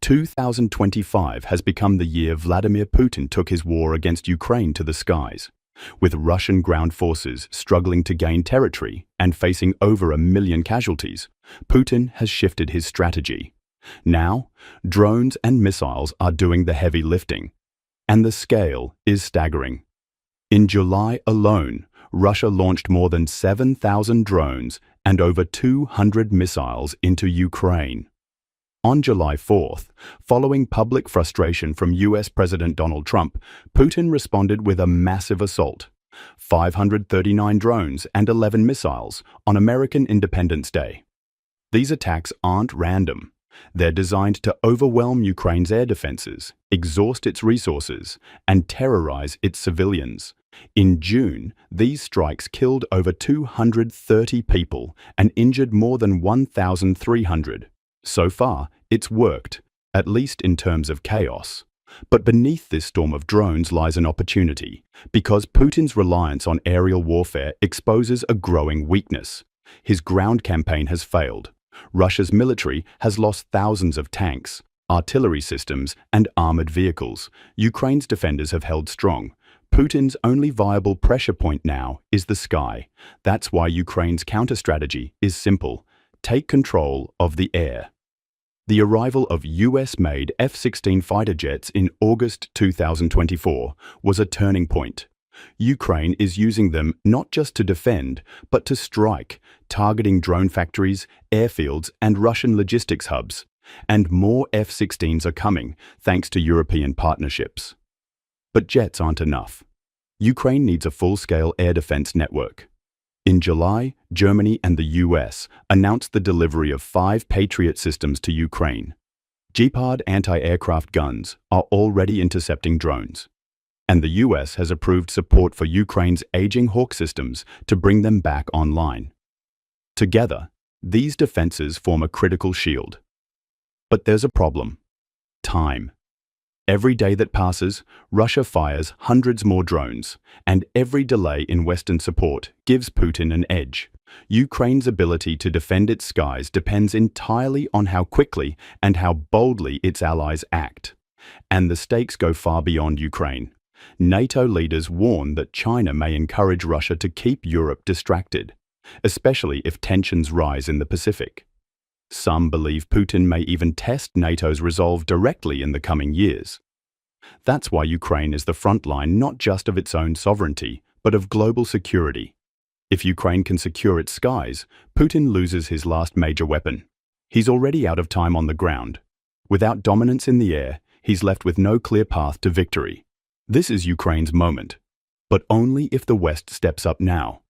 2025 has become the year Vladimir Putin took his war against Ukraine to the skies. With Russian ground forces struggling to gain territory and facing over 1 million casualties, Putin has shifted his strategy. Now, drones and missiles are doing the heavy lifting, and the scale is staggering. In July alone, Russia launched more than 7,000 drones and over 200 missiles into Ukraine. On July 4th, following public frustration from US President Donald Trump, Putin responded with a massive assault. 539 drones and 11 missiles on American Independence Day. These attacks aren't random. They're designed to overwhelm Ukraine's air defenses, exhaust its resources, and terrorize its civilians. In June, these strikes killed over 230 people and injured more than 1,300. So far, it's worked, at least in terms of chaos. But beneath this storm of drones lies an opportunity, because Putin's reliance on aerial warfare exposes a growing weakness. His ground campaign has failed. Russia's military has lost thousands of tanks, artillery systems, and armored vehicles. Ukraine's defenders have held strong. Putin's only viable pressure point now is the sky. That's why Ukraine's counter-strategy is simple. Take control of the air. The arrival of US-made F-16 fighter jets in August 2024 was a turning point. Ukraine is using them not just to defend, but to strike, targeting drone factories, airfields, and Russian logistics hubs. And more F-16s are coming, thanks to European partnerships. But jets aren't enough. Ukraine needs a full-scale air defense network. In July, Germany and the US announced the delivery of 5 Patriot systems to Ukraine. Gepard anti-aircraft guns are already intercepting drones. And the US has approved support for Ukraine's aging Hawk systems to bring them back online. Together, these defenses form a critical shield. But there's a problem: time. Every day that passes, Russia fires hundreds more drones, and every delay in Western support gives Putin an edge. Ukraine's ability to defend its skies depends entirely on how quickly and how boldly its allies act. And the stakes go far beyond Ukraine. NATO leaders warn that China may encourage Russia to keep Europe distracted, especially if tensions rise in the Pacific. Some believe Putin may even test NATO's resolve directly in the coming years. That's why Ukraine is the front line not just of its own sovereignty, but of global security. If Ukraine can secure its skies, Putin loses his last major weapon. He's already out of time on the ground. Without dominance in the air, he's left with no clear path to victory. This is Ukraine's moment, but only if the West steps up now.